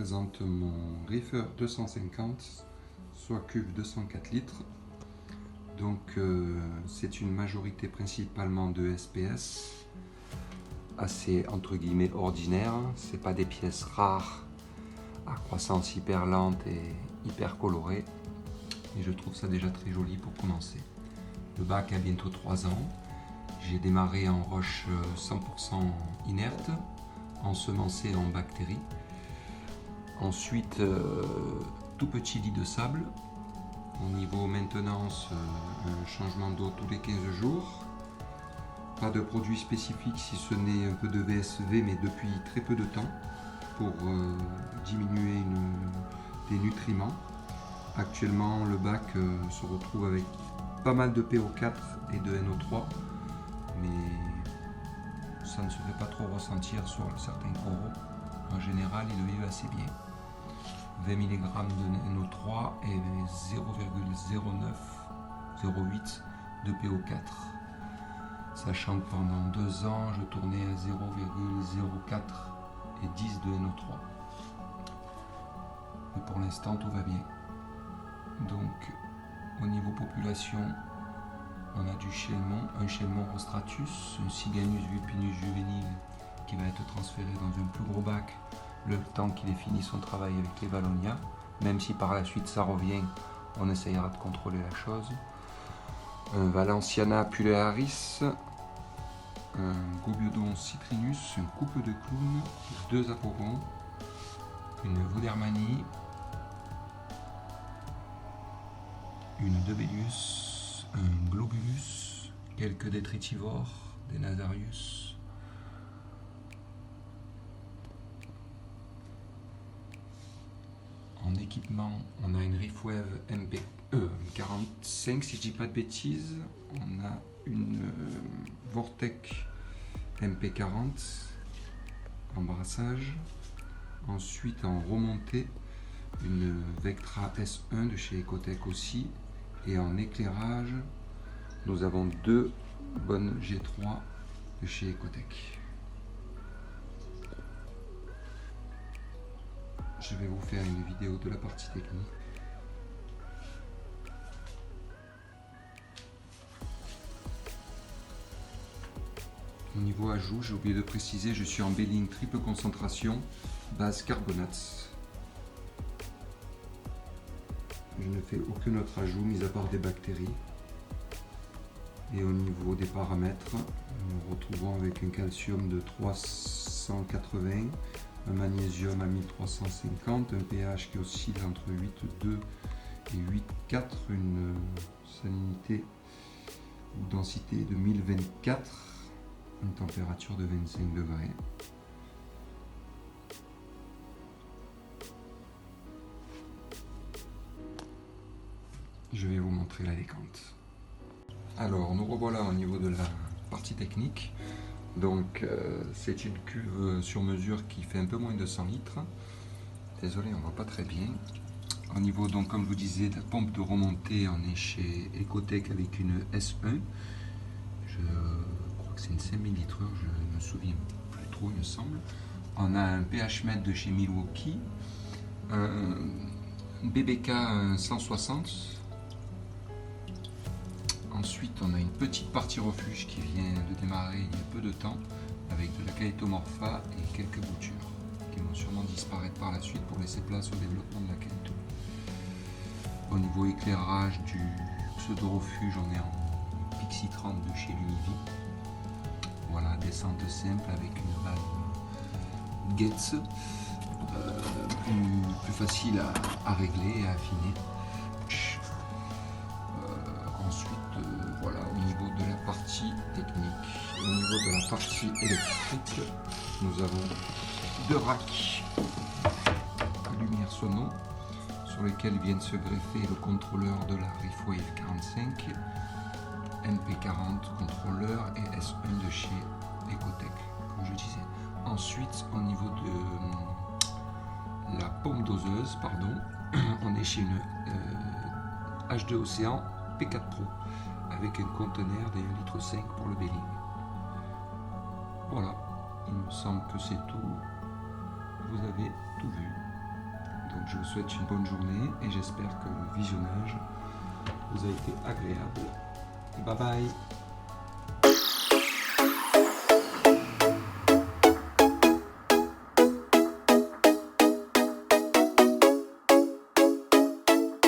présente mon Reefer 250, soit cuve 204 litres. Donc c'est une majorité principalement de SPS, assez entre guillemets ordinaire. C'est pas des pièces rares à croissance hyper lente et hyper colorée. Et je trouve ça déjà très joli pour commencer. Le bac a bientôt 3 ans. J'ai démarré en roche 100% inerte, ensemencée en bactéries. Ensuite, tout petit lit de sable. Au niveau maintenance, un changement d'eau tous les 15 jours. Pas de produit spécifique si ce n'est un peu de VSV, mais depuis très peu de temps, pour diminuer des nutriments. Actuellement, le bac se retrouve avec pas mal de PO4 et de NO3, mais ça ne se fait pas trop ressentir sur certains coraux. En général, ils le vivent assez bien. 20 mg de NO3 et 0,08 de PO4. Sachant que pendant 2 ans, je tournais à 0,04 et 10 de NO3. Mais pour l'instant, tout va bien. Donc, au niveau population, on a du chelmon, un chelmon rostratus, un Siganus vulpinus juvénile qui va être transféré dans un plus gros bac le temps qu'il ait fini son travail avec les Valonia. Même si par la suite ça revient, on essayera de contrôler la chose. Un Valenciana pulearis, un Gobiodon citrinus, un coupe de clown, 2 aporons, une Vodermanie, une Debelius, un Globulus, quelques détritivores, des Nasarius. En équipement, on a une Reefwave MP45 si je dis pas de bêtises. On a une Vortec MP40 en brassage. Ensuite en remontée, une Vectra S1 de chez Ecotech aussi. Et en éclairage, nous avons 2 bonnes G3 de chez Ecotech. Je vais vous faire une vidéo de la partie technique. Au niveau ajout, j'ai oublié de préciser, je suis en Belling triple concentration, base carbonate. Je ne fais aucun autre ajout, mis à part des bactéries. Et au niveau des paramètres, nous retrouvons avec un calcium de 380, un magnésium à 1350, un pH qui oscille entre 8,2 et 8,4, une salinité ou densité de 1024, une température de 25 degrés. Je vais vous montrer la décante. Alors, nous revoilà au niveau de la partie technique. Donc, c'est une cuve sur mesure qui fait un peu moins de 100 litres. Désolé, on ne voit pas très bien. Au niveau, donc, comme je vous disais, de la pompe de remontée, on est chez Ecotech avec une S1. Je crois que c'est une 5000 litres, je ne me souviens plus trop, il me semble. On a un pH mètre de chez Milwaukee, un BBK 160. Ensuite, on a une petite partie refuge qui vient de démarrer il y a peu de temps avec de la Chaetomorpha et quelques boutures qui vont sûrement disparaître par la suite pour laisser place au développement de la Chaeto. Au niveau éclairage du pseudo-refuge, on est en Pixie 30 de chez Lumivi. Voilà, descente simple avec une valve Getz, plus facile à régler et à affiner. Ensuite, voilà, au niveau de la partie technique, au niveau de la partie électrique, nous avons 2 racks à lumière sono sur lesquels viennent se greffer le contrôleur de la Reefwave 45, MP40 contrôleur et S1 de chez Ecotech, comme je disais. Ensuite, au niveau de la pompe doseuse, on est chez une H2 Océan P4 Pro avec un conteneur de 1,5 litre pour le belling. Voilà, il me semble que c'est tout. Vous avez tout vu. Donc je vous souhaite une bonne journée et j'espère que le visionnage vous a été agréable. Bye bye.